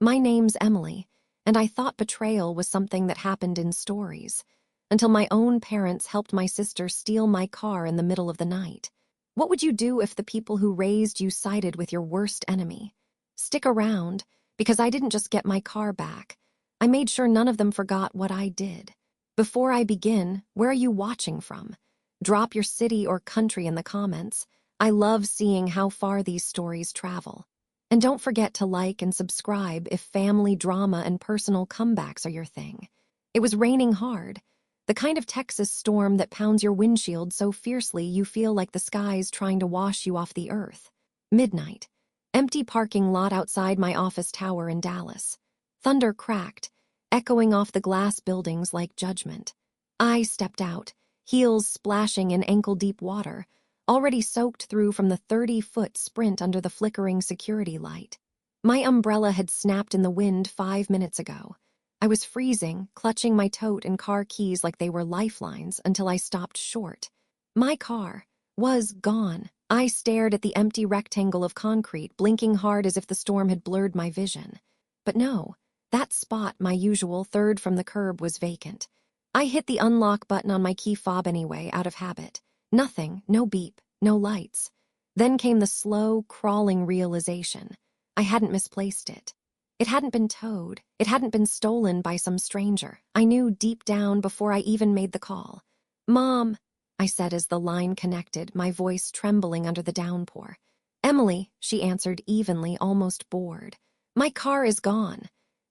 My name's Emily, and I thought betrayal was something that happened in stories, until my own parents helped my sister steal my car in the middle of the night. What would you do if the people who raised you sided with your worst enemy? Stick around, because I didn't just get my car back. I made sure none of them forgot what I did. Before I begin, where are you watching from? Drop your city or country in the comments. I love seeing how far these stories travel. And don't forget to like and subscribe if family drama and personal comebacks are your thing. It was raining hard. The kind of Texas storm that pounds your windshield so fiercely you feel like the sky's trying to wash you off the earth. Midnight. Empty parking lot outside my office tower in Dallas. Thunder cracked, echoing off the glass buildings like judgment. I stepped out, heels splashing in ankle-deep water, already soaked through from the 30-foot sprint under the flickering security light. My umbrella had snapped in the wind 5 minutes ago. I was freezing, clutching my tote and car keys like they were lifelines until I stopped short. My car was gone. I stared at the empty rectangle of concrete, blinking hard as if the storm had blurred my vision. But no, that spot, my usual third from the curb, was vacant. I hit the unlock button on my key fob anyway, out of habit. Nothing, no beep, no lights. Then came the slow, crawling realization. I hadn't misplaced it. It hadn't been towed. It hadn't been stolen by some stranger. I knew deep down before I even made the call. "Mom," I said as the line connected, my voice trembling under the downpour. "Emily," she answered evenly, almost bored. "My car is gone."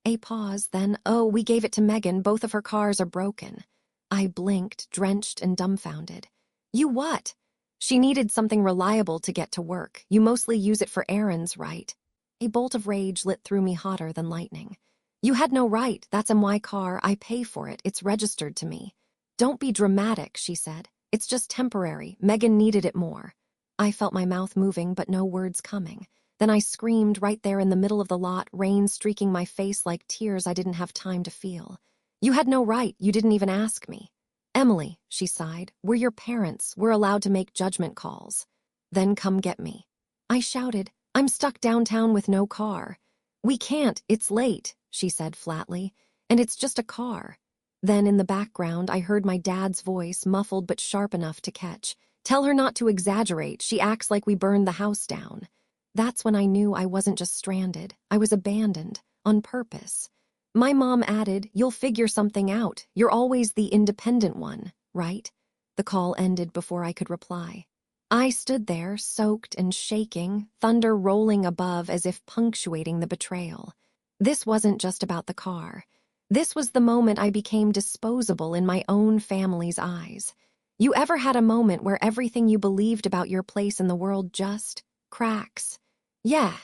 A pause, then, "Oh, we gave it to Megan. Both of her cars are broken." I blinked, drenched and dumbfounded. "You what?" "She needed something reliable to get to work. You mostly use it for errands, right?" A bolt of rage lit through me hotter than lightning. "You had no right. That's my car. I pay for it. It's registered to me." "Don't be dramatic," she said. "It's just temporary. Megan needed it more." I felt my mouth moving, but no words coming. Then I screamed right there in the middle of the lot, rain streaking my face like tears I didn't have time to feel. "You had no right. You didn't even ask me." "Emily," she sighed, "we're your parents. We're allowed to make judgment calls." "Then come get me." I shouted, "I'm stuck downtown with no car." "We can't. It's late," she said flatly. "And it's just a car." Then in the background, I heard my dad's voice, muffled but sharp enough to catch. "Tell her not to exaggerate. She acts like we burned the house down." That's when I knew I wasn't just stranded. I was abandoned, on purpose. My mom added, "You'll figure something out. You're always the independent one, right?" The call ended before I could reply. I stood there, soaked and shaking, thunder rolling above as if punctuating the betrayal. This wasn't just about the car. This was the moment I became disposable in my own family's eyes. You ever had a moment where everything you believed about your place in the world just cracks? Yeah,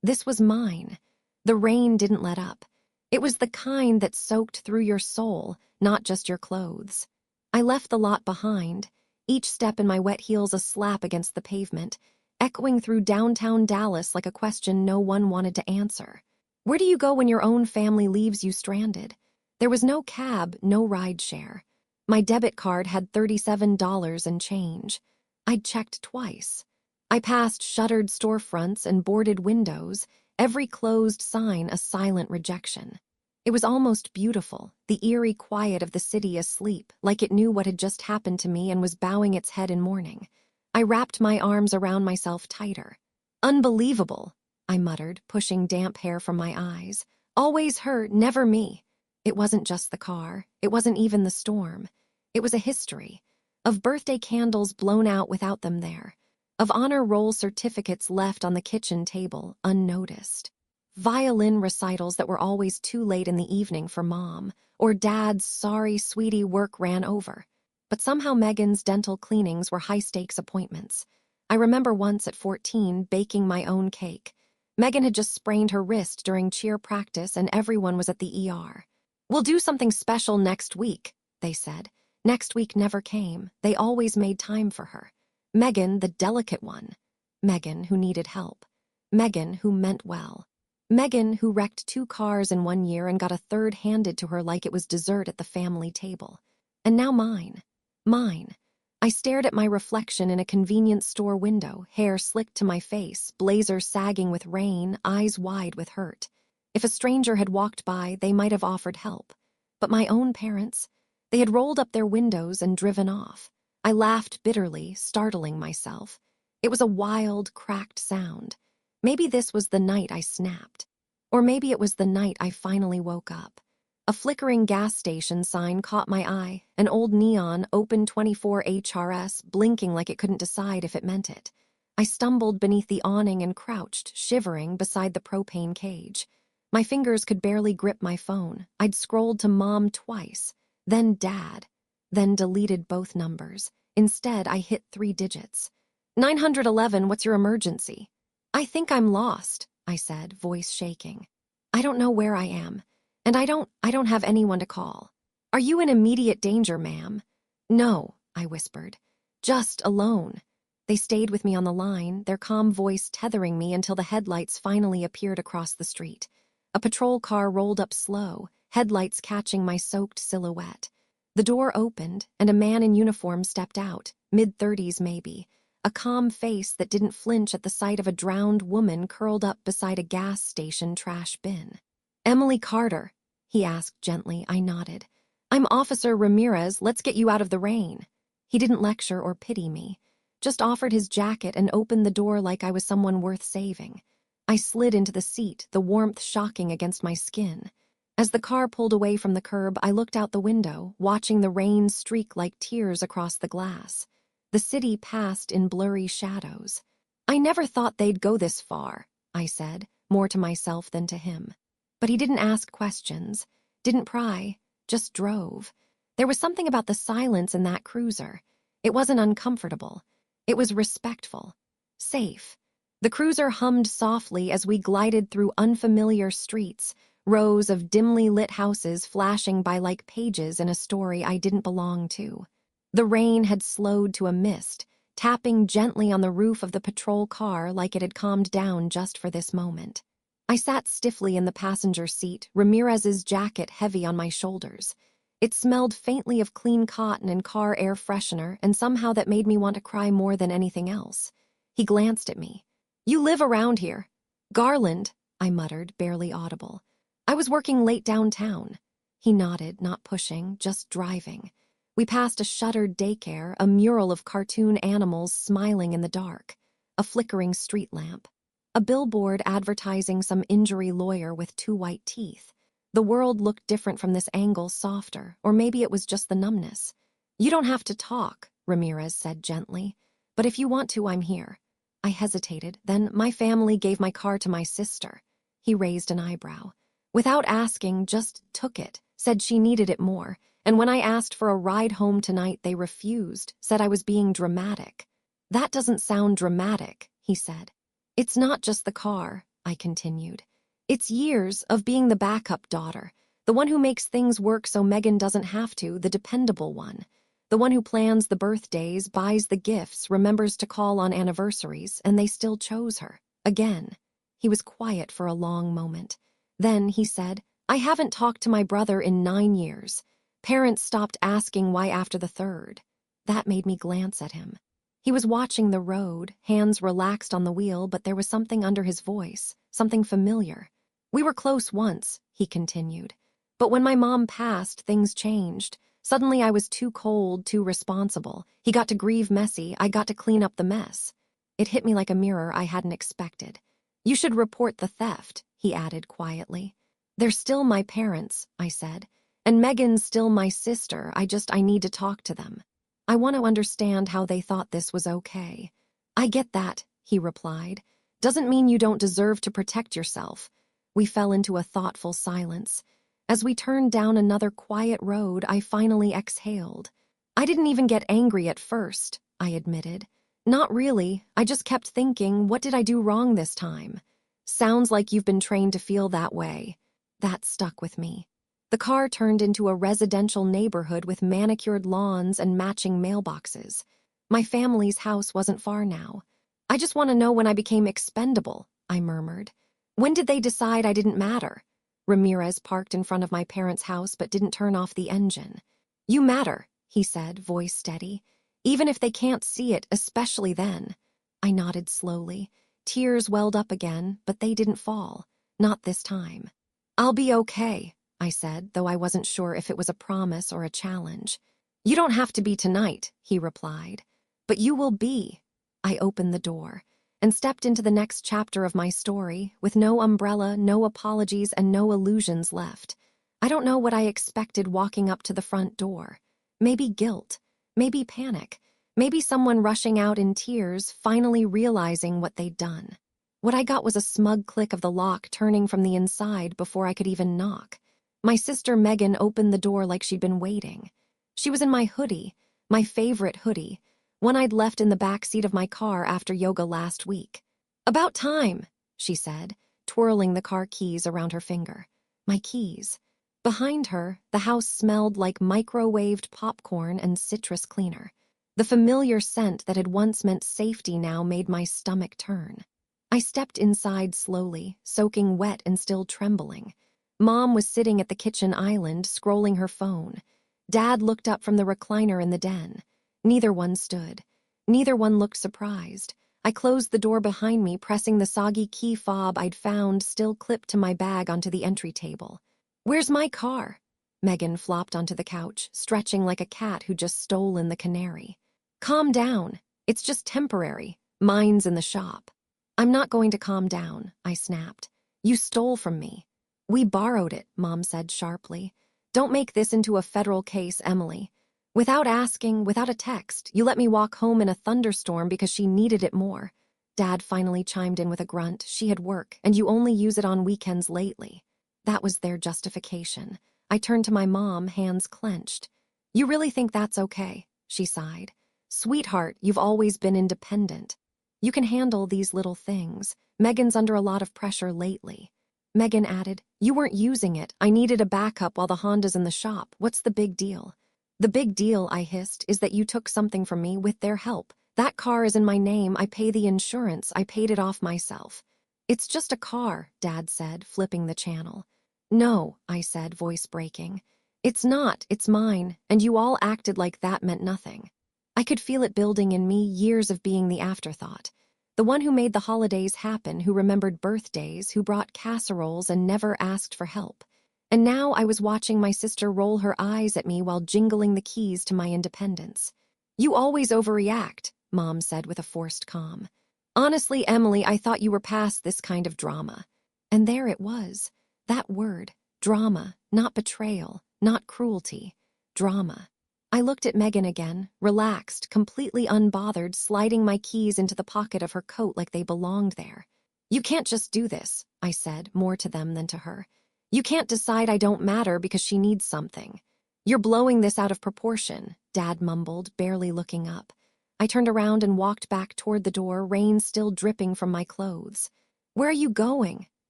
this was mine. The rain didn't let up. It was the kind that soaked through your soul, not just your clothes. I left the lot behind, each step in my wet heels a slap against the pavement, echoing through downtown Dallas like a question no one wanted to answer. Where do you go when your own family leaves you stranded? There was no cab, no rideshare. My debit card had $37 and change. I'd checked twice. I passed shuttered storefronts and boarded windows, every closed sign a silent rejection. It was almost beautiful, the eerie quiet of the city asleep, like it knew what had just happened to me and was bowing its head in mourning. I wrapped my arms around myself tighter. "Unbelievable," I muttered, pushing damp hair from my eyes. "Always her, never me." It wasn't just the car. It wasn't even the storm. It was a history of birthday candles blown out without them there, of honor roll certificates left on the kitchen table unnoticed, violin recitals that were always too late in the evening for Mom, or Dad's "sorry, sweetie, work ran over." But somehow Megan's dental cleanings were high-stakes appointments. I remember once at 14 baking my own cake. Megan had just sprained her wrist during cheer practice and everyone was at the ER. "We'll do something special next week," they said. Next week never came. They always made time for her. Megan, the delicate one. Megan, who needed help. Megan, who meant well. Megan, who wrecked 2 cars in 1 year and got a third handed to her like it was dessert at the family table. And now mine. Mine. I stared at my reflection in a convenience store window, hair slicked to my face, blazer sagging with rain, eyes wide with hurt. If a stranger had walked by, they might have offered help. But my own parents, they had rolled up their windows and driven off. I laughed bitterly, startling myself. It was a wild, cracked sound. Maybe this was the night I snapped. Or maybe it was the night I finally woke up. A flickering gas station sign caught my eye, an old neon, open 24 HRS, blinking like it couldn't decide if it meant it. I stumbled beneath the awning and crouched, shivering, beside the propane cage. My fingers could barely grip my phone. I'd scrolled to Mom twice, then Dad, then deleted both numbers. Instead, I hit 3 digits. 911, what's your emergency? I think I'm lost, I said, voice shaking. I don't know where I am, and I don't have anyone to call. Are you in immediate danger, ma'am? No, I whispered. Just alone. They stayed with me on the line, their calm voice tethering me until the headlights finally appeared across the street. A patrol car rolled up slow, headlights catching my soaked silhouette. The door opened, and a man in uniform stepped out, mid-30s maybe, a calm face that didn't flinch at the sight of a drowned woman curled up beside a gas station trash bin. Emily Carter, he asked gently. I nodded. I'm Officer Ramirez, let's get you out of the rain. He didn't lecture or pity me, just offered his jacket and opened the door like I was someone worth saving. I slid into the seat, the warmth shocking against my skin. As the car pulled away from the curb, I looked out the window, watching the rain streak like tears across the glass. The city passed in blurry shadows. I never thought they'd go this far, I said, more to myself than to him. But he didn't ask questions, didn't pry, just drove. There was something about the silence in that cruiser. It wasn't uncomfortable. It was respectful, safe. The cruiser hummed softly as we glided through unfamiliar streets, rows of dimly lit houses flashing by like pages in a story I didn't belong to. The rain had slowed to a mist, tapping gently on the roof of the patrol car like it had calmed down just for this moment. I sat stiffly in the passenger seat, Ramirez's jacket heavy on my shoulders. It smelled faintly of clean cotton and car air freshener, and somehow that made me want to cry more than anything else. He glanced at me. You live around here. Garland, I muttered, barely audible. I was working late downtown. He nodded, not pushing, just driving. We passed a shuttered daycare, a mural of cartoon animals smiling in the dark, a flickering street lamp, a billboard advertising some injury lawyer with 2 white teeth. The world looked different from this angle, softer, or maybe it was just the numbness. You don't have to talk, Ramirez said gently, but if you want to, I'm here. I hesitated, then my family gave my car to my sister. He raised an eyebrow. Without asking, just took it, said she needed it more, and when I asked for a ride home tonight, they refused, said I was being dramatic. That doesn't sound dramatic, he said. It's not just the car, I continued. It's years of being the backup daughter, the one who makes things work so Megan doesn't have to, the dependable one. The one who plans the birthdays, buys the gifts, remembers to call on anniversaries, and they still chose her. Again. He was quiet for a long moment. Then he said, I haven't talked to my brother in 9 years. Parents stopped asking why after the 3rd. That made me glance at him. He was watching the road, hands relaxed on the wheel, but there was something under his voice, something familiar. We were close once, he continued. But when my mom passed, things changed. Suddenly I was too cold, too responsible. He got to grieve messy, I got to clean up the mess. It hit me like a mirror I hadn't expected. You should report the theft, he added quietly. They're still my parents, I said. And Megan's still my sister, I need to talk to them. I want to understand how they thought this was okay. I get that, he replied. Doesn't mean you don't deserve to protect yourself. We fell into a thoughtful silence. As we turned down another quiet road, I finally exhaled. I didn't even get angry at first, I admitted. Not really, I just kept thinking, what did I do wrong this time? Sounds like you've been trained to feel that way. That stuck with me. The car turned into a residential neighborhood with manicured lawns and matching mailboxes. My family's house wasn't far now. I just want to know when I became expendable, I murmured. When did they decide I didn't matter? Ramirez parked in front of my parents' house but didn't turn off the engine. You matter, he said, voice steady. Even if they can't see it, especially then. I nodded slowly. Tears welled up again, but they didn't fall. Not this time. I'll be okay, I said, though I wasn't sure if it was a promise or a challenge. You don't have to be tonight, he replied. But you will be. I opened the door and stepped into the next chapter of my story with no umbrella, no apologies, and no illusions left. I don't know what I expected walking up to the front door. Maybe guilt, maybe panic, maybe someone rushing out in tears, finally realizing what they'd done. What I got was a smug click of the lock turning from the inside before I could even knock. My sister Megan opened the door like she'd been waiting. She was in my hoodie, my favorite hoodie, one I'd left in the back seat of my car after yoga last week. About time, she said, twirling the car keys around her finger. My keys. Behind her, the house smelled like microwaved popcorn and citrus cleaner. The familiar scent that had once meant safety now made my stomach turn. I stepped inside slowly, soaking wet and still trembling. Mom was sitting at the kitchen island, scrolling her phone. Dad looked up from the recliner in the den. Neither one stood. Neither one looked surprised. I closed the door behind me, pressing the soggy key fob I'd found still clipped to my bag onto the entry table. Where's my car? Megan flopped onto the couch, stretching like a cat who just stolen the canary. Calm down. It's just temporary. Mine's in the shop. I'm not going to calm down, I snapped. You stole from me. We borrowed it, Mom said sharply. Don't make this into a federal case, Emily. Without asking, without a text, you let me walk home in a thunderstorm because she needed it more. Dad finally chimed in with a grunt. She had work, and you only use it on weekends lately. That was their justification. I turned to my mom, hands clenched. You really think that's okay? She sighed. Sweetheart, you've always been independent. You can handle these little things. Megan's under a lot of pressure lately. Megan added, you weren't using it. I needed a backup while the Honda's in the shop. What's the big deal? The big deal, I hissed, is that you took something from me with their help. That car is in my name. I pay the insurance. I paid it off myself. It's just a car, Dad said, flipping the channel. No, I said, voice breaking. It's not. It's mine. And you all acted like that meant nothing. I could feel it building in me, years of being the afterthought. The one who made the holidays happen, who remembered birthdays, who brought casseroles and never asked for help. And now I was watching my sister roll her eyes at me while jingling the keys to my independence. You always overreact, Mom said with a forced calm. Honestly, Emily, I thought you were past this kind of drama. And there it was. That word, drama, not betrayal, not cruelty. Drama. I looked at Megan again, relaxed, completely unbothered, sliding my keys into the pocket of her coat like they belonged there. You can't just do this, I said, more to them than to her. You can't decide I don't matter because she needs something. You're blowing this out of proportion, Dad mumbled, barely looking up. I turned around and walked back toward the door, rain still dripping from my clothes. Where are you going?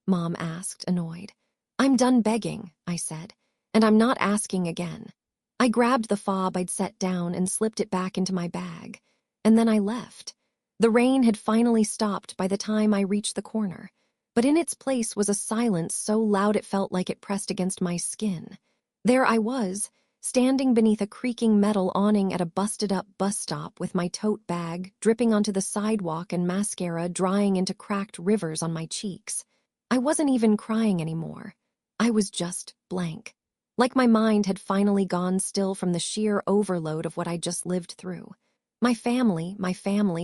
Mom asked, annoyed. I'm done begging, I said, and I'm not asking again. I grabbed the fob I'd set down and slipped it back into my bag, and then I left. The rain had finally stopped by the time I reached the corner, but in its place was a silence so loud it felt like it pressed against my skin. There I was, standing beneath a creaking metal awning at a busted-up bus stop with my tote bag dripping onto the sidewalk and mascara drying into cracked rivers on my cheeks. I wasn't even crying anymore. I was just blank. Like my mind had finally gone still from the sheer overload of what I'd just lived through. My family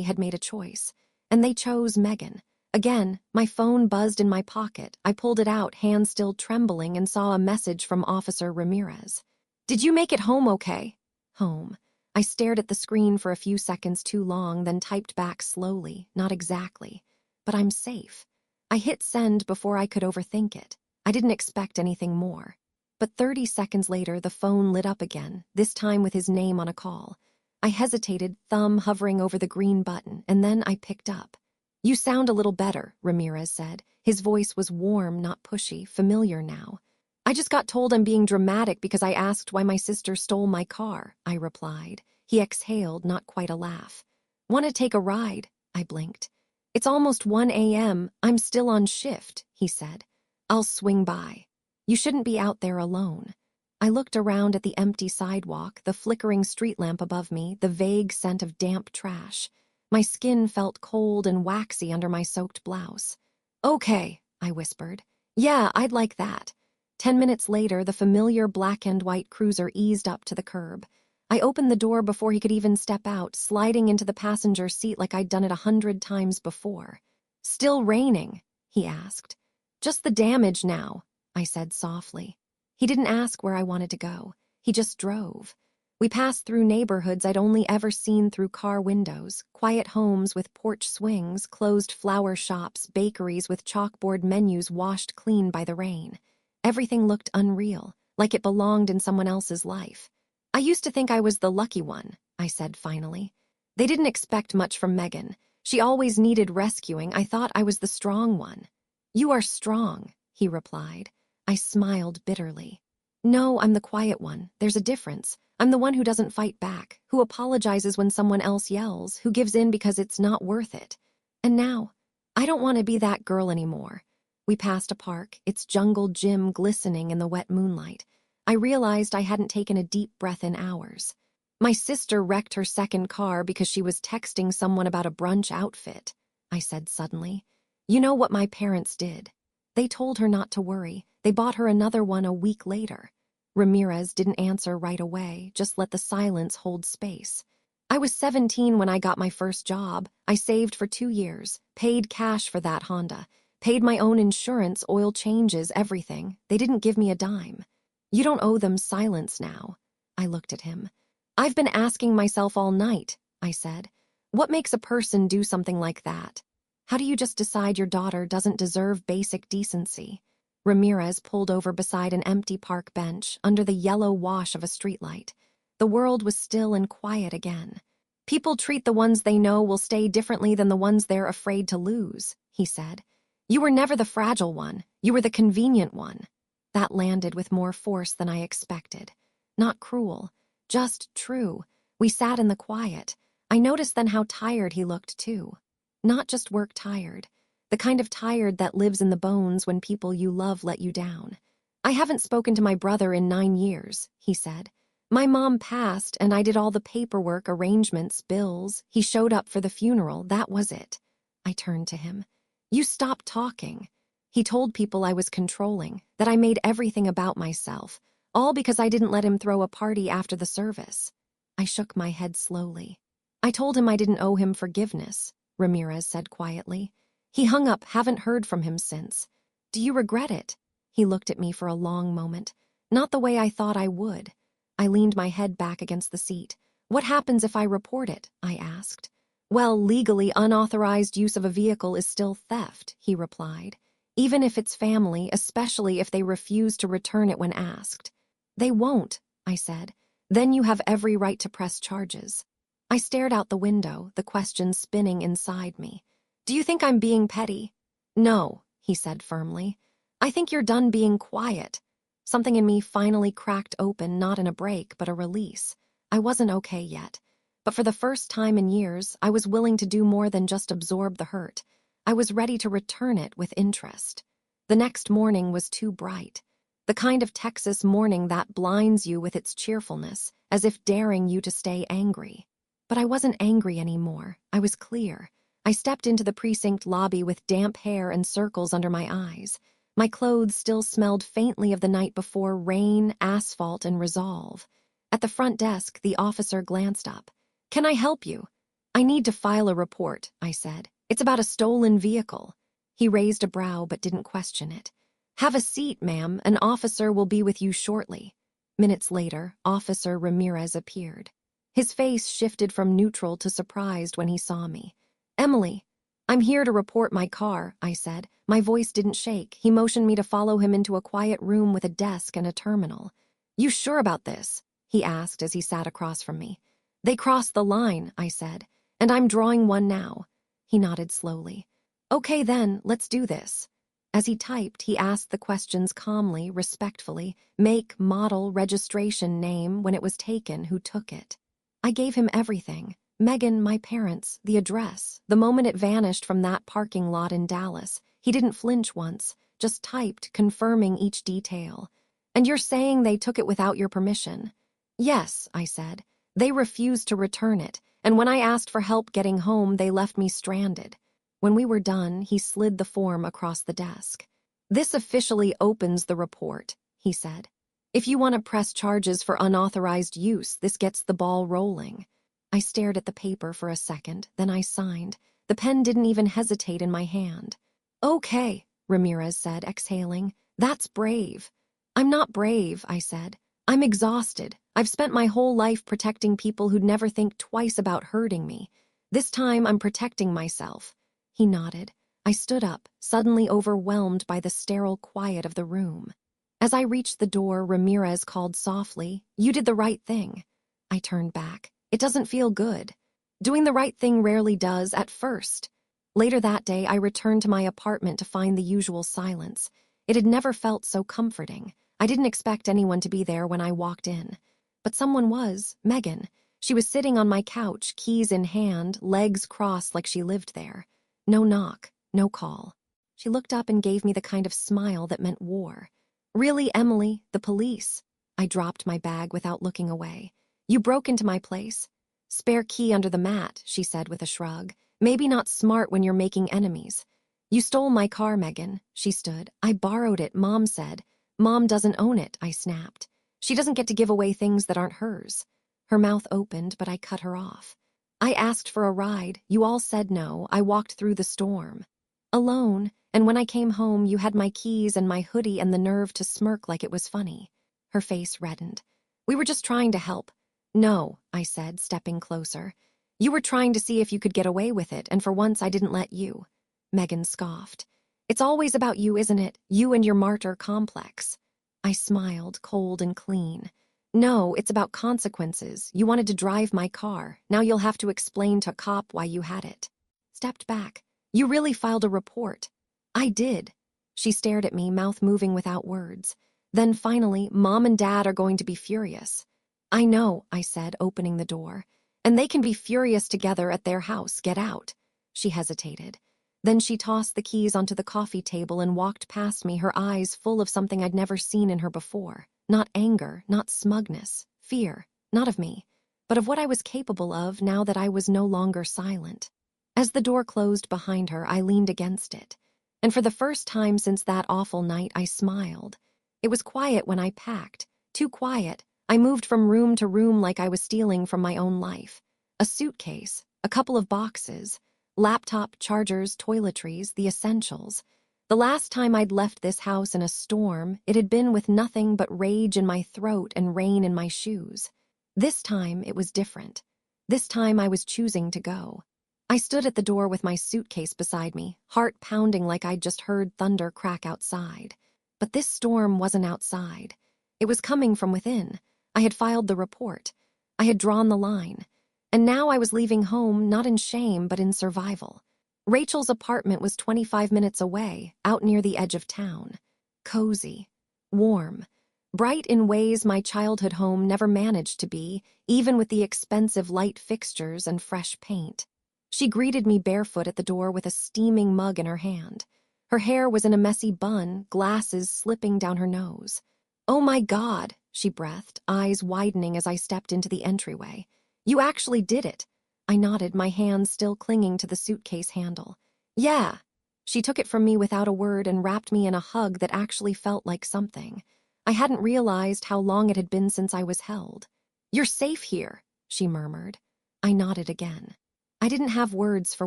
had made a choice, and they chose Megan. Again, my phone buzzed in my pocket. I pulled it out, hands still trembling, and saw a message from Officer Ramirez. Did you make it home okay? Home. I stared at the screen for a few seconds too long, then typed back slowly, not exactly. But I'm safe. I hit send before I could overthink it. I didn't expect anything more. But 30 seconds later, the phone lit up again, this time with his name on a call. I hesitated, thumb hovering over the green button, and then I picked up. You sound a little better, Ramirez said. His voice was warm, not pushy, familiar now. I just got told I'm being dramatic because I asked why my sister stole my car, I replied. He exhaled, not quite a laugh. Want to take a ride? I blinked. It's almost 1 a.m. I'm still on shift, he said. I'll swing by. You shouldn't be out there alone. I looked around at the empty sidewalk, the flickering street lamp above me, the vague scent of damp trash. My skin felt cold and waxy under my soaked blouse. Okay, I whispered. Yeah, I'd like that. 10 minutes later, the familiar black and white cruiser eased up to the curb. I opened the door before he could even step out, sliding into the passenger seat like I'd done it 100 times before. "Still raining?" he asked. "Just the damage now," I said softly. He didn't ask where I wanted to go. He just drove. We passed through neighborhoods I'd only ever seen through car windows, quiet homes with porch swings, closed flower shops, bakeries with chalkboard menus washed clean by the rain. Everything looked unreal, like it belonged in someone else's life. "I used to think I was the lucky one," I said finally. "They didn't expect much from Megan. She always needed rescuing. I thought I was the strong one." "You are strong," he replied. I smiled bitterly. "No, I'm the quiet one. There's a difference. I'm the one who doesn't fight back, who apologizes when someone else yells, who gives in because it's not worth it. And now, I don't want to be that girl anymore." We passed a park, its jungle gym glistening in the wet moonlight. I realized I hadn't taken a deep breath in hours. "My sister wrecked her second car because she was texting someone about a brunch outfit," I said suddenly. "You know what my parents did? They told her not to worry. They bought her another one a week later." Ramirez didn't answer right away, just let the silence hold space. "I was 17 when I got my first job. I saved for 2 years, paid cash for that Honda, paid my own insurance, oil changes, everything. They didn't give me a dime." "You don't owe them silence now." I looked at him. "I've been asking myself all night," I said. "What makes a person do something like that? How do you just decide your daughter doesn't deserve basic decency?" Ramirez pulled over beside an empty park bench under the yellow wash of a streetlight. The world was still and quiet again. "People treat the ones they know will stay differently than the ones they're afraid to lose," he said. "You were never the fragile one. You were the convenient one." That landed with more force than I expected. Not cruel, just true. We sat in the quiet. I noticed then how tired he looked, too. Not just work tired. The kind of tired that lives in the bones when people you love let you down. "I haven't spoken to my brother in 9 years," he said. "My mom passed, and I did all the paperwork, arrangements, bills. He showed up for the funeral. That was it." I turned to him. "You stop talking." He told people I was controlling, that I made everything about myself, all because I didn't let him throw a party after the service. I shook my head slowly. "I told him I didn't owe him forgiveness," Ramirez said quietly. He hung up, haven't heard from him since. "Do you regret it?" He looked at me for a long moment. Not the way I thought I would. I leaned my head back against the seat. "What happens if I report it?" I asked. "Well, legally, unauthorized use of a vehicle is still theft," he replied. "Even if it's family, especially if they refuse to return it when asked." "They won't," I said. "Then you have every right to press charges." I stared out the window, the question spinning inside me. "Do you think I'm being petty?" "No," he said firmly. "I think you're done being quiet." Something in me finally cracked open, not in a break, but a release. I wasn't okay yet. But for the first time in years, I was willing to do more than just absorb the hurt. I was ready to return it with interest. The next morning was too bright. The kind of Texas morning that blinds you with its cheerfulness, as if daring you to stay angry. But I wasn't angry anymore. I was clear. I stepped into the precinct lobby with damp hair and circles under my eyes. My clothes still smelled faintly of the night before, rain, asphalt, and resolve. At the front desk, the officer glanced up. "Can I help you?" "I need to file a report," I said. "It's about a stolen vehicle." He raised a brow but didn't question it. "Have a seat, ma'am. An officer will be with you shortly." Minutes later, Officer Ramirez appeared. His face shifted from neutral to surprised when he saw me. "Emily, I'm here to report my car," I said. My voice didn't shake. He motioned me to follow him into a quiet room with a desk and a terminal. "You sure about this?" he asked as he sat across from me. "They crossed the line," I said, "and I'm drawing one now." He nodded slowly. "Okay then, let's do this." As he typed, he asked the questions calmly, respectfully. Make, model, registration, name, when it was taken, who took it. I gave him everything. Megan, my parents, the address. The moment it vanished from that parking lot in Dallas, he didn't flinch once, just typed, confirming each detail. "And you're saying they took it without your permission?" "Yes," I said. "They refused to return it, and when I asked for help getting home, they left me stranded." When we were done, he slid the form across the desk. "This officially opens the report," he said. If you want to press charges for unauthorized use, this gets the ball rolling. I stared at the paper for a second, then I signed. The pen didn't even hesitate in my hand. Okay, Ramirez said, exhaling. That's brave. I'm not brave, I said. I'm exhausted. I've spent my whole life protecting people who'd never think twice about hurting me. This time I'm protecting myself. He nodded. I stood up, suddenly overwhelmed by the sterile quiet of the room. As I reached the door, Ramirez called softly, "You did the right thing." I turned back. It doesn't feel good. Doing the right thing rarely does at first. Later that day, I returned to my apartment to find the usual silence. It had never felt so comforting. I didn't expect anyone to be there when I walked in. But someone was, Megan. She was sitting on my couch, keys in hand, legs crossed like she lived there. No knock, no call. She looked up and gave me the kind of smile that meant war. "Really, Emily, the police?" I dropped my bag without looking away. "You broke into my place?" "Spare key under the mat," she said with a shrug. "Maybe not smart when you're making enemies." "You stole my car, Megan." She stood. "I borrowed it, Mom said." "Mom doesn't own it," I snapped. "She doesn't get to give away things that aren't hers." Her mouth opened, but I cut her off. "I asked for a ride. You all said no. I walked through the storm. Alone, and when I came home, you had my keys and my hoodie and the nerve to smirk like it was funny." Her face reddened. "We were just trying to help." "No," I said, stepping closer. "You were trying to see if you could get away with it, and for once I didn't let you." Megan scoffed. "It's always about you, isn't it? You and your martyr complex." I smiled, cold and clean. "No, it's about consequences. You wanted to drive my car. Now you'll have to explain to a cop why you had it." Stepped back. "You really filed a report." "I did." She stared at me, mouth moving without words. Then finally, "Mom and Dad are going to be furious." "I know," I said, opening the door. "And they can be furious together at their house. Get out." She hesitated. Then she tossed the keys onto the coffee table and walked past me, her eyes full of something I'd never seen in her before. Not anger, not smugness, fear, not of me, but of what I was capable of now that I was no longer silent. As the door closed behind her, I leaned against it. And for the first time since that awful night, I smiled. It was quiet when I packed. Too quiet. I moved from room to room like I was stealing from my own life. A suitcase, a couple of boxes, laptop, chargers, toiletries, the essentials. The last time I'd left this house in a storm, it had been with nothing but rage in my throat and rain in my shoes. This time, it was different. This time, I was choosing to go. I stood at the door with my suitcase beside me, heart pounding like I'd just heard thunder crack outside. But this storm wasn't outside. It was coming from within. I had filed the report. I had drawn the line. And now I was leaving home not in shame but in survival. Rachel's apartment was 25 minutes away, out near the edge of town. Cozy. Warm. Bright in ways my childhood home never managed to be, even with the expensive light fixtures and fresh paint. She greeted me barefoot at the door with a steaming mug in her hand. Her hair was in a messy bun, glasses slipping down her nose. "Oh my God," she breathed, eyes widening as I stepped into the entryway. "You actually did it." I nodded, my hands still clinging to the suitcase handle. "Yeah." She took it from me without a word and wrapped me in a hug that actually felt like something. I hadn't realized how long it had been since I was held. "You're safe here," she murmured. I nodded again. I didn't have words for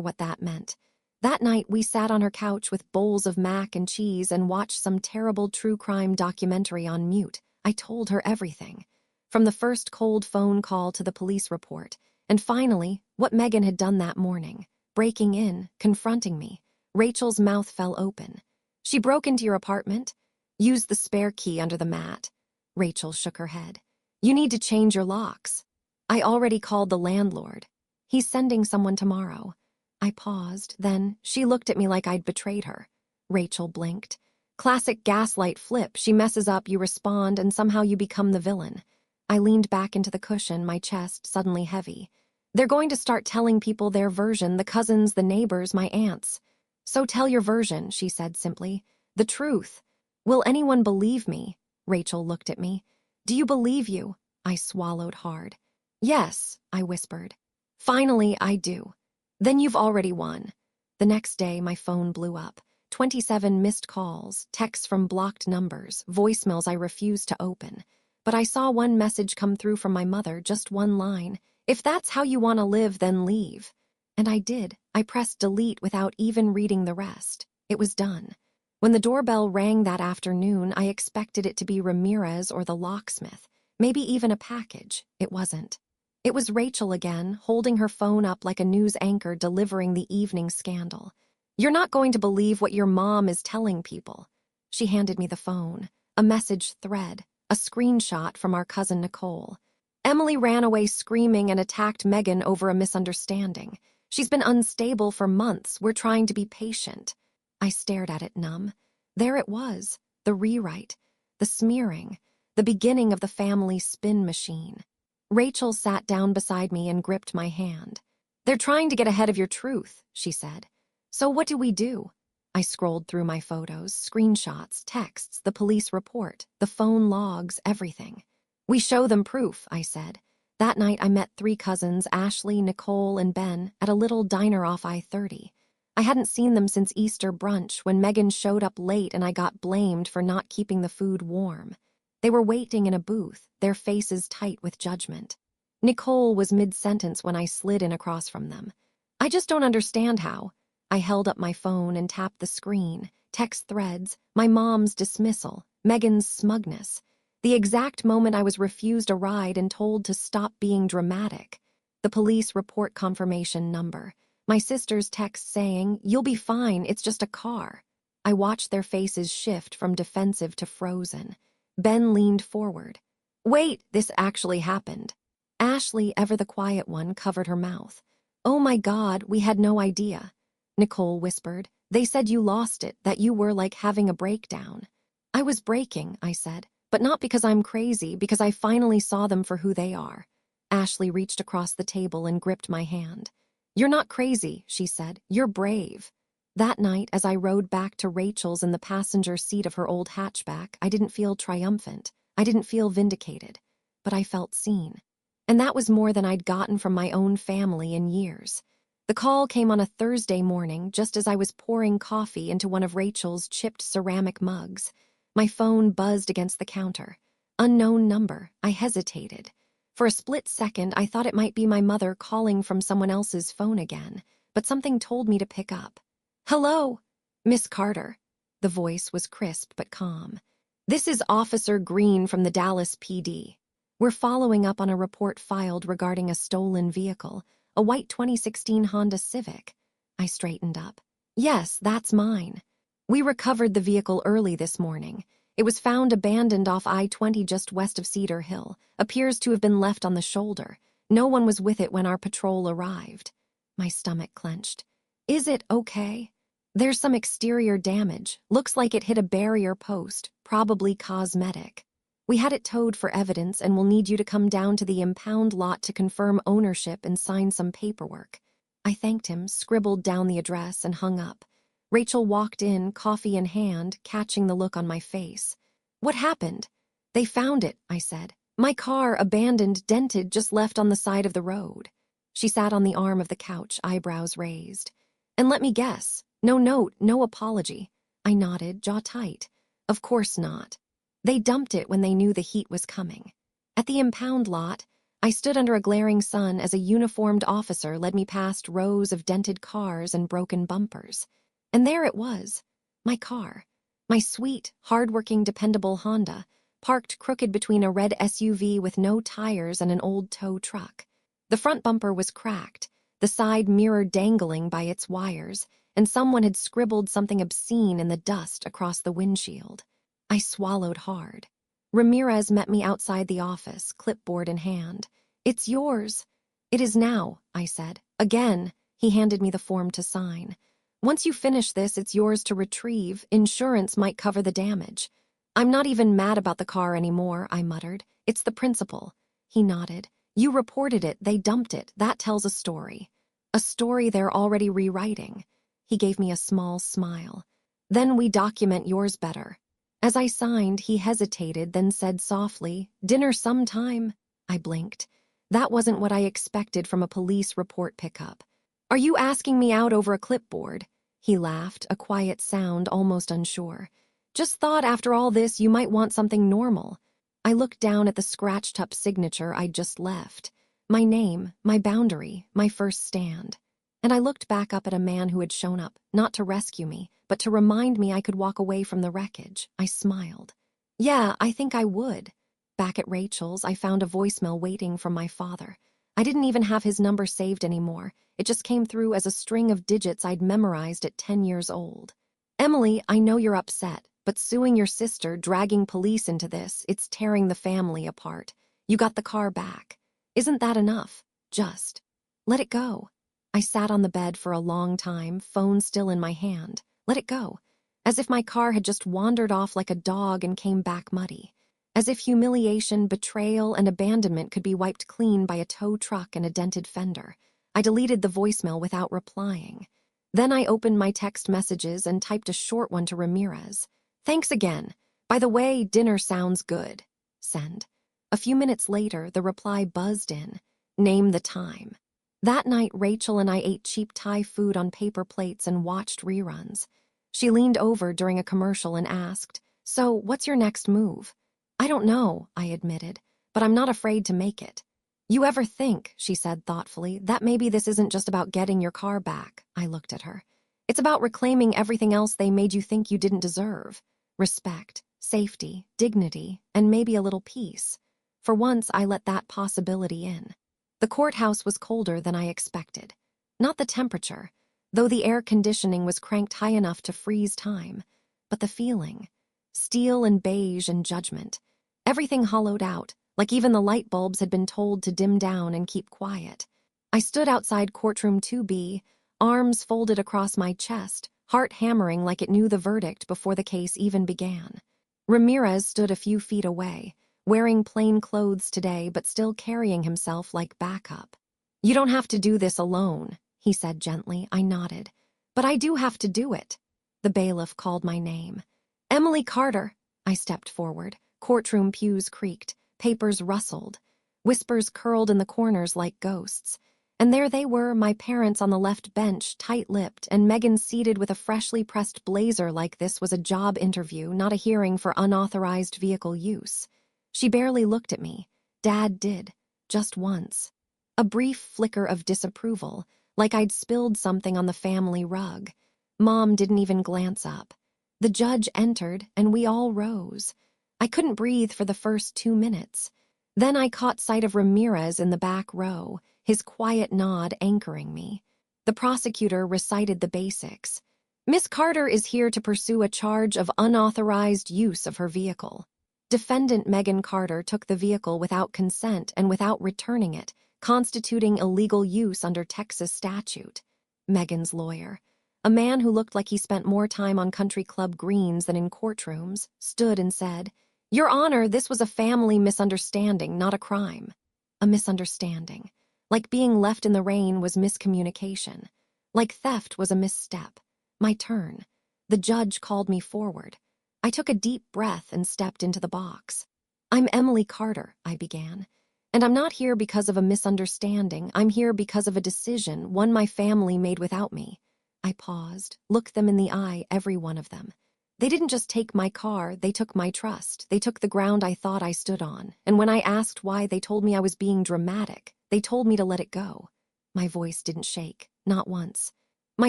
what that meant. That night, we sat on her couch with bowls of mac and cheese and watched some terrible true crime documentary on mute. I told her everything. From the first cold phone call to the police report, and finally, what Megan had done that morning, breaking in, confronting me. Rachel's mouth fell open. "She broke into your apartment?" "Used the spare key under the mat." Rachel shook her head. "You need to change your locks." "I already called the landlord. He's sending someone tomorrow." I paused, then she looked at me like I'd betrayed her. Rachel blinked. "Classic gaslight flip. She messes up, you respond, and somehow you become the villain." I leaned back into the cushion, my chest suddenly heavy. "They're going to start telling people their version, the cousins, the neighbors, my aunts." "So tell your version," she said simply. "The truth." "Will anyone believe me?" Rachel looked at me. "Do you believe you?" I swallowed hard. "Yes," I whispered. "Finally, I do." "Then you've already won." The next day, my phone blew up. 27 missed calls, texts from blocked numbers, voicemails I refused to open. But I saw one message come through from my mother, just one line. "If that's how you want to live, then leave." And I did. I pressed delete without even reading the rest. It was done. When the doorbell rang that afternoon, I expected it to be Ramirez or the locksmith, maybe even a package. It wasn't. It was Rachel again, holding her phone up like a news anchor delivering the evening scandal. "You're not going to believe what your mom is telling people." She handed me the phone, a message thread, a screenshot from our cousin Nicole. "Emily ran away screaming and attacked Megan over a misunderstanding. She's been unstable for months. We're trying to be patient." I stared at it numb. There it was, the rewrite, the smearing, the beginning of the family spin machine. Rachel sat down beside me and gripped my hand. "They're trying to get ahead of your truth," she said. "So what do we do?" I scrolled through my photos, screenshots, texts, the police report, the phone logs, everything. "We show them proof," I said. That night I met 3 cousins, Ashley, Nicole, and Ben, at a little diner off I-30. I hadn't seen them since Easter brunch when Megan showed up late and I got blamed for not keeping the food warm. They were waiting in a booth, their faces tight with judgment. Nicole was mid-sentence when I slid in across from them. "I just don't understand how." I held up my phone and tapped the screen, text threads, my mom's dismissal, Megan's smugness. The exact moment I was refused a ride and told to stop being dramatic. The police report confirmation number. My sister's text saying, "You'll be fine, it's just a car." I watched their faces shift from defensive to frozen. Ben leaned forward. "Wait, this actually happened." Ashley, ever the quiet one, covered her mouth. "Oh my God, we had no idea." Nicole whispered. "They said you lost it, that you were like having a breakdown." "I was breaking," I said. "But not because I'm crazy, because I finally saw them for who they are." Ashley reached across the table and gripped my hand. "You're not crazy," she said. "You're brave." That night, as I rode back to Rachel's in the passenger seat of her old hatchback, I didn't feel triumphant. I didn't feel vindicated. But I felt seen. And that was more than I'd gotten from my own family in years. The call came on a Thursday morning, just as I was pouring coffee into one of Rachel's chipped ceramic mugs. My phone buzzed against the counter. Unknown number. I hesitated. For a split second, I thought it might be my mother calling from someone else's phone again, but something told me to pick up. "Hello, Miss Carter." The voice was crisp but calm. "This is Officer Green from the Dallas PD. We're following up on a report filed regarding a stolen vehicle, a white 2016 Honda Civic." I straightened up. "Yes, that's mine. We recovered the vehicle early this morning. It was found abandoned off I-20 just west of Cedar Hill. Appears to have been left on the shoulder. No one was with it when our patrol arrived." My stomach clenched. "Is it okay?" "There's some exterior damage. Looks like it hit a barrier post, probably cosmetic. We had it towed for evidence and will need you to come down to the impound lot to confirm ownership and sign some paperwork." I thanked him, scribbled down the address, and hung up. Rachel walked in, coffee in hand, catching the look on my face. "What happened?" "They found it," I said. "My car, abandoned, dented, just left on the side of the road." She sat on the arm of the couch, eyebrows raised. "And let me guess, no note, no apology." I nodded, jaw tight. "Of course not. They dumped it when they knew the heat was coming." At the impound lot, I stood under a glaring sun as a uniformed officer led me past rows of dented cars and broken bumpers. And there it was, my car. My sweet, hard-working, dependable Honda, parked crooked between a red SUV with no tires and an old tow truck. The front bumper was cracked, the side mirror dangling by its wires, and someone had scribbled something obscene in the dust across the windshield. I swallowed hard. Ramirez met me outside the office, clipboard in hand. "It's yours." "It is now," I said. "Again." He handed me the form to sign. "Once you finish this, it's yours to retrieve. Insurance might cover the damage." "I'm not even mad about the car anymore," I muttered. "It's the principle." He nodded. "You reported it, they dumped it. That tells a story. A story they're already rewriting." He gave me a small smile. "Then we document yours better." As I signed, he hesitated, then said softly, "Dinner sometime." I blinked. That wasn't what I expected from a police report pickup. "Are you asking me out over a clipboard?" He laughed, a quiet sound, almost unsure. Just thought after all this you might want something normal. I looked down at the scratched-up signature I'd just left. My name, my boundary, my first stand. And I looked back up at a man who had shown up, not to rescue me, but to remind me I could walk away from the wreckage. I smiled. Yeah, I think I would. Back at Rachel's, I found a voicemail waiting from my father. I didn't even have his number saved anymore. It just came through as a string of digits I'd memorized at 10 years old. Emily, I know you're upset, but suing your sister, dragging police into this, it's tearing the family apart. You got the car back. Isn't that enough? Just let it go. I sat on the bed for a long time, phone still in my hand. Let it go. As if my car had just wandered off like a dog and came back muddy. As if humiliation, betrayal, and abandonment could be wiped clean by a tow truck and a dented fender. I deleted the voicemail without replying. Then I opened my text messages and typed a short one to Ramirez. Thanks again. By the way, dinner sounds good. Send. A few minutes later, the reply buzzed in. Name the time. That night, Rachel and I ate cheap Thai food on paper plates and watched reruns. She leaned over during a commercial and asked, So, what's your next move? I don't know, I admitted, but I'm not afraid to make it. You ever think, she said thoughtfully, that maybe this isn't just about getting your car back? I looked at her. It's about reclaiming everything else they made you think you didn't deserve. Respect, safety, dignity, and maybe a little peace. For once, I let that possibility in. The courthouse was colder than I expected. Not the temperature, though the air conditioning was cranked high enough to freeze time, but the feeling. Steel and beige and judgment. Everything hollowed out, like even the light bulbs had been told to dim down and keep quiet. I stood outside courtroom 2B, arms folded across my chest, heart hammering like it knew the verdict before the case even began. Ramirez stood a few feet away, wearing plain clothes today but still carrying himself like backup. You don't have to do this alone, he said gently. I nodded. But I do have to do it. The bailiff called my name. Emily Carter. I stepped forward. Courtroom pews creaked. Papers rustled. Whispers curled in the corners like ghosts. And there they were, my parents on the left bench, tight-lipped, and Megan seated with a freshly pressed blazer like this was a job interview, not a hearing for unauthorized vehicle use. She barely looked at me. Dad did. Just once. A brief flicker of disapproval, like I'd spilled something on the family rug. Mom didn't even glance up. The judge entered, and we all rose. I couldn't breathe for the first 2 minutes. Then I caught sight of Ramirez in the back row, his quiet nod anchoring me. The prosecutor recited the basics. Miss Carter is here to pursue a charge of unauthorized use of her vehicle. Defendant Megan Carter took the vehicle without consent and without returning it, constituting illegal use under Texas statute. Megan's lawyer, a man who looked like he spent more time on country club greens than in courtrooms, stood and said, Your Honor, this was a family misunderstanding, not a crime. A misunderstanding. Like being left in the rain was miscommunication. Like theft was a misstep. My turn. The judge called me forward. I took a deep breath and stepped into the box. I'm Emily Carter, I began. And I'm not here because of a misunderstanding. I'm here because of a decision, one my family made without me. I paused, looked them in the eye, every one of them. They didn't just take my car, they took my trust. They took the ground I thought I stood on. And when I asked why, they told me I was being dramatic. They told me to let it go. My voice didn't shake, not once. My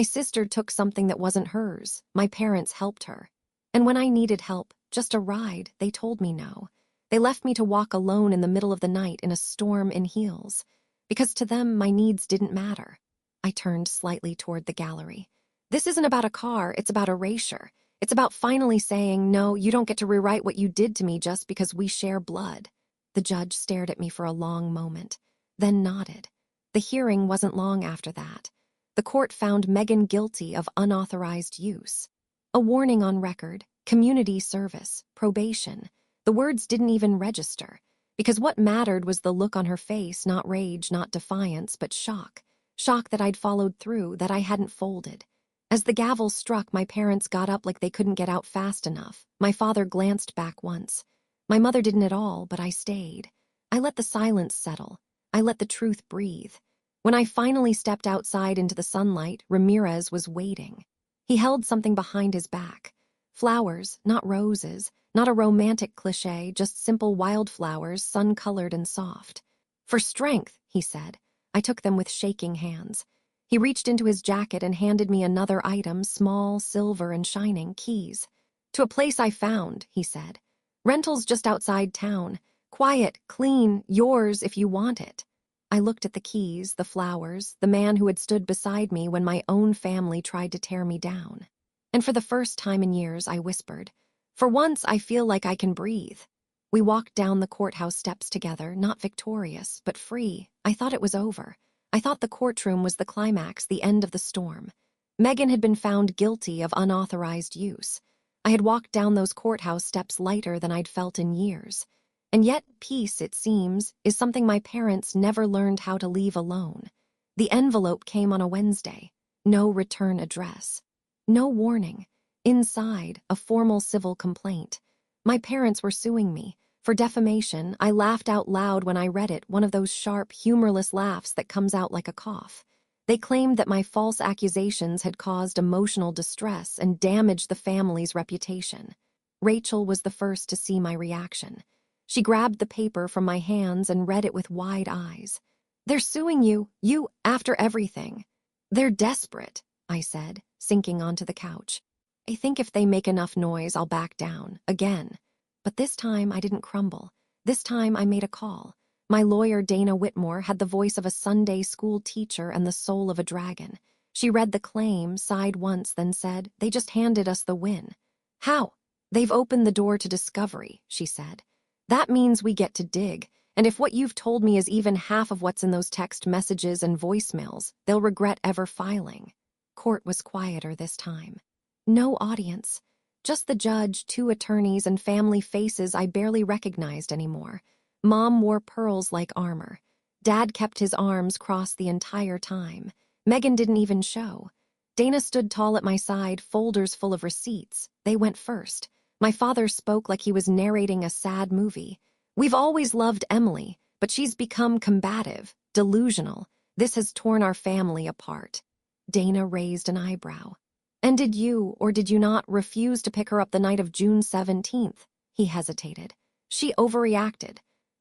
sister took something that wasn't hers. My parents helped her. And when I needed help, just a ride, they told me no. They left me to walk alone in the middle of the night in a storm in heels. Because to them, my needs didn't matter. I turned slightly toward the gallery. This isn't about a car, it's about erasure. It's about finally saying, no, you don't get to rewrite what you did to me just because we share blood. The judge stared at me for a long moment, then nodded. The hearing wasn't long after that. The court found Megan guilty of unauthorized use. A warning on record, community service, probation. The words didn't even register, because what mattered was the look on her face, not rage, not defiance, but shock. Shock that I'd followed through, that I hadn't folded. As the gavel struck, my parents got up like they couldn't get out fast enough. My father glanced back once. My mother didn't at all, but I stayed. I let the silence settle. I let the truth breathe. When I finally stepped outside into the sunlight, Ramirez was waiting. He held something behind his back. Flowers, not roses, not a romantic cliché, just simple wildflowers, sun-colored and soft. For strength, he said. I took them with shaking hands. He reached into his jacket and handed me another item, small, silver and shining, keys. To a place I found, he said. Rentals just outside town. Quiet, clean, yours if you want it. I looked at the keys, the flowers, the man who had stood beside me when my own family tried to tear me down. And for the first time in years, I whispered, "For once, I feel like I can breathe." We walked down the courthouse steps together, not victorious, but free. I thought it was over. I thought the courtroom was the climax, the end of the storm. Megan had been found guilty of unauthorized use. I had walked down those courthouse steps lighter than I'd felt in years. And yet, peace, it seems, is something my parents never learned how to leave alone. The envelope came on a Wednesday. No return address. No warning. Inside, a formal civil complaint. My parents were suing me. For defamation. I laughed out loud when I read it, one of those sharp, humorless laughs that comes out like a cough. They claimed that my false accusations had caused emotional distress and damaged the family's reputation. Rachel was the first to see my reaction. She grabbed the paper from my hands and read it with wide eyes. "They're suing you, after everything." "They're desperate," I said, sinking onto the couch. "I think if they make enough noise, I'll back down, again." But this time I didn't crumble. This time I made a call. My lawyer, Dana Whitmore, had the voice of a Sunday school teacher and the soul of a dragon. She read the claim, sighed once, then said, "They just handed us the win." "How?" "They've opened the door to discovery," she said. "That means we get to dig, and if what you've told me is even half of what's in those text messages and voicemails, they'll regret ever filing." Court was quieter this time. No audience. Just the judge, two attorneys, and family faces I barely recognized anymore. Mom wore pearls like armor. Dad kept his arms crossed the entire time. Megan didn't even show. Dana stood tall at my side, folders full of receipts. They went first. My father spoke like he was narrating a sad movie. "We've always loved Emily, but she's become combative, delusional. This has torn our family apart." Dana raised an eyebrow. "And did you, or did you not, refuse to pick her up the night of June 17th? He hesitated. "She overreacted.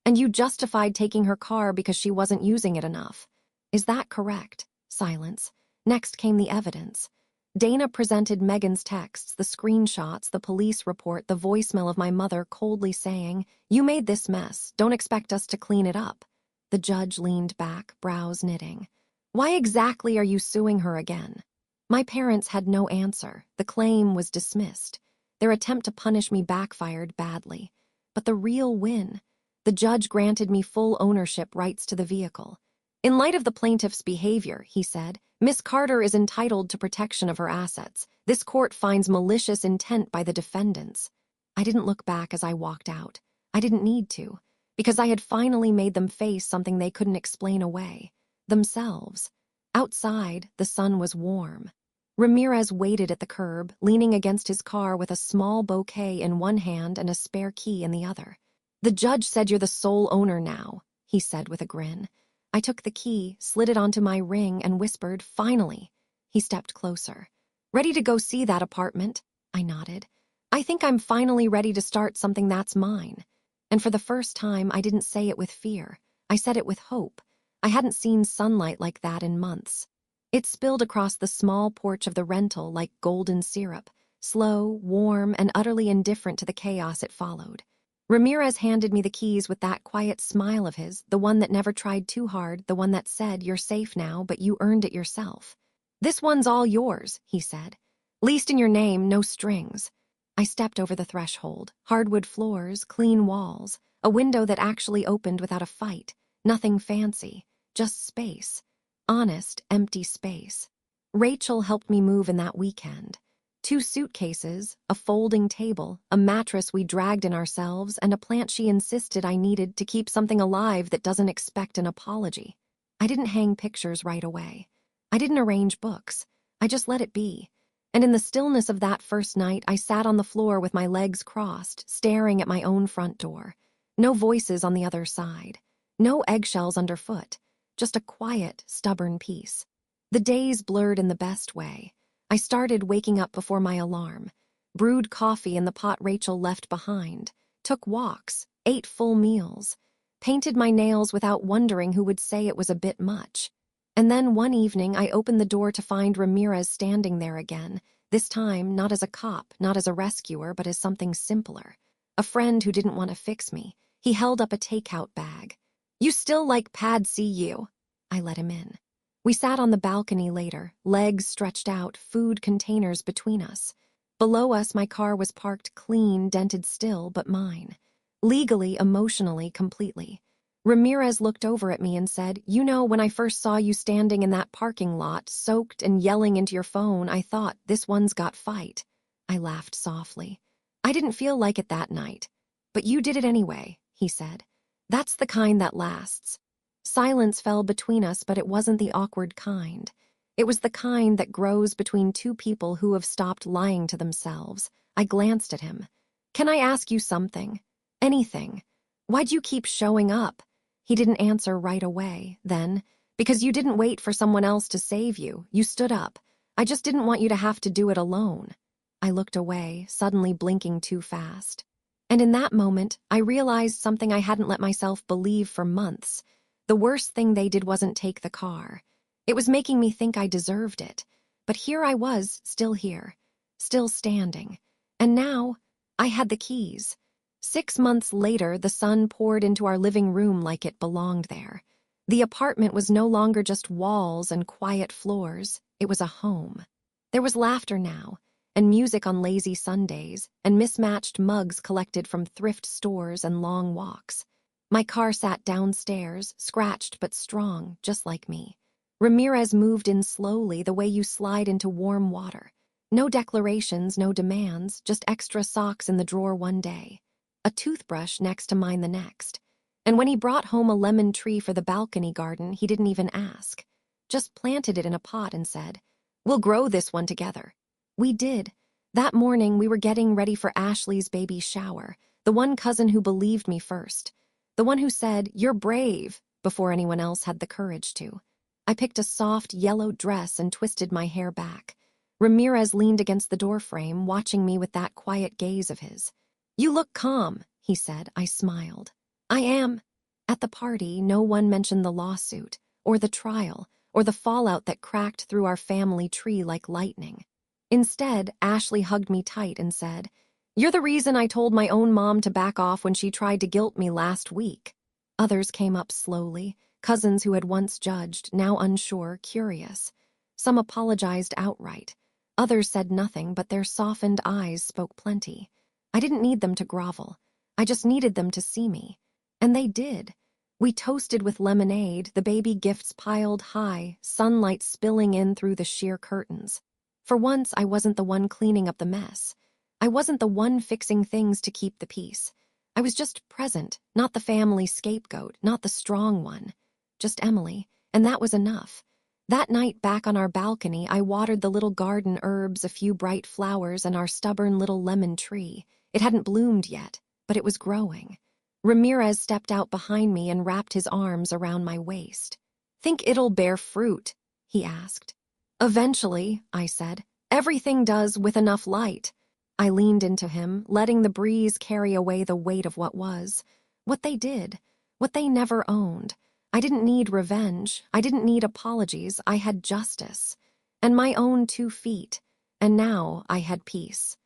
And you justified taking her car because she wasn't using it enough. Is that correct?" Silence. Next came the evidence. Dana presented Megan's texts, the screenshots, the police report, the voicemail of my mother coldly saying, "You made this mess. Don't expect us to clean it up." The judge leaned back, brows knitting. "Why exactly are you suing her again?" My parents had no answer. The claim was dismissed. Their attempt to punish me backfired badly. But the real win. The judge granted me full ownership rights to the vehicle. "In light of the plaintiff's behavior," he said, "Miss Carter is entitled to protection of her assets. This court finds malicious intent by the defendants." I didn't look back as I walked out. I didn't need to, because I had finally made them face something they couldn't explain away. Themselves. Outside, the sun was warm. Ramirez waited at the curb, leaning against his car with a small bouquet in one hand and a spare key in the other. "The judge said you're the sole owner now," he said with a grin. I took the key, slid it onto my ring, and whispered, "Finally." He stepped closer. "Ready to go see that apartment?" I nodded. "I think I'm finally ready to start something that's mine." And for the first time, I didn't say it with fear. I said it with hope. I hadn't seen sunlight like that in months. It spilled across the small porch of the rental like golden syrup, slow, warm, and utterly indifferent to the chaos it followed. Ramirez handed me the keys with that quiet smile of his, the one that never tried too hard, the one that said, "You're safe now, but you earned it yourself." "This one's all yours," he said. "Leased in your name, no strings." I stepped over the threshold. Hardwood floors, clean walls, a window that actually opened without a fight. Nothing fancy. Just space. Honest, empty space. Rachel helped me move in that weekend. 2 suitcases, a folding table, a mattress we dragged in ourselves, and a plant she insisted I needed to keep something alive that doesn't expect an apology. I didn't hang pictures right away. I didn't arrange books. I just let it be. And in the stillness of that first night, I sat on the floor with my legs crossed, staring at my own front door. No voices on the other side. No eggshells underfoot. Just a quiet, stubborn peace. The days blurred in the best way. I started waking up before my alarm, brewed coffee in the pot Rachel left behind, took walks, ate full meals, painted my nails without wondering who would say it was a bit much. And then one evening I opened the door to find Ramirez standing there again, this time not as a cop, not as a rescuer, but as something simpler. A friend who didn't want to fix me. He held up a takeout bag. "You still like Pad See You?" I let him in. We sat on the balcony later, legs stretched out, food containers between us. Below us, my car was parked clean, dented still, but mine. Legally, emotionally, completely. Ramirez looked over at me and said, "You know, when I first saw you standing in that parking lot, soaked and yelling into your phone, I thought, this one's got fight." I laughed softly. "I didn't feel like it that night. But you did it anyway," he said. "That's the kind that lasts." Silence fell between us, but it wasn't the awkward kind. It was the kind that grows between two people who have stopped lying to themselves. I glanced at him. "Can I ask you something? Anything? Why'd you keep showing up?" He didn't answer right away. Then, "Because you didn't wait for someone else to save you. You stood up. I just didn't want you to have to do it alone." I looked away, suddenly blinking too fast. And in that moment, I realized something I hadn't let myself believe for months. The worst thing they did wasn't take the car. It was making me think I deserved it. But here I was, still here, still standing. And now, I had the keys. 6 months later, the sun poured into our living room like it belonged there. The apartment was no longer just walls and quiet floors. It was a home. There was laughter now, and music on lazy Sundays, and mismatched mugs collected from thrift stores and long walks. My car sat downstairs, scratched but strong, just like me. Ramirez moved in slowly, the way you slide into warm water. No declarations, no demands, just extra socks in the drawer one day. A toothbrush next to mine the next. And when he brought home a lemon tree for the balcony garden, he didn't even ask. Just planted it in a pot and said, "We'll grow this one together." We did. That morning, we were getting ready for Ashley's baby shower, the one cousin who believed me first. The one who said, "You're brave," before anyone else had the courage to. I picked a soft yellow dress and twisted my hair back. Ramirez leaned against the doorframe, watching me with that quiet gaze of his. "You look calm," he said. I smiled. "I am." At the party, no one mentioned the lawsuit, or the trial, or the fallout that cracked through our family tree like lightning. Instead, Ashley hugged me tight and said, "You're the reason I told my own mom to back off when she tried to guilt me last week." Others came up slowly, cousins who had once judged, now unsure, curious. Some apologized outright. Others said nothing, but their softened eyes spoke plenty. I didn't need them to grovel. I just needed them to see me. And they did. We toasted with lemonade, the baby gifts piled high, sunlight spilling in through the sheer curtains. For once, I wasn't the one cleaning up the mess. I wasn't the one fixing things to keep the peace. I was just present, not the family scapegoat, not the strong one. Just Emily, and that was enough. That night back on our balcony, I watered the little garden herbs, a few bright flowers, and our stubborn little lemon tree. It hadn't bloomed yet, but it was growing. Ramirez stepped out behind me and wrapped his arms around my waist. "Think it'll bear fruit?" he asked. "Eventually," I said. "Everything does with enough light." I leaned into him, letting the breeze carry away the weight of what was. What they did. What they never owned. I didn't need revenge. I didn't need apologies. I had justice. And my own 2 feet. And now I had peace.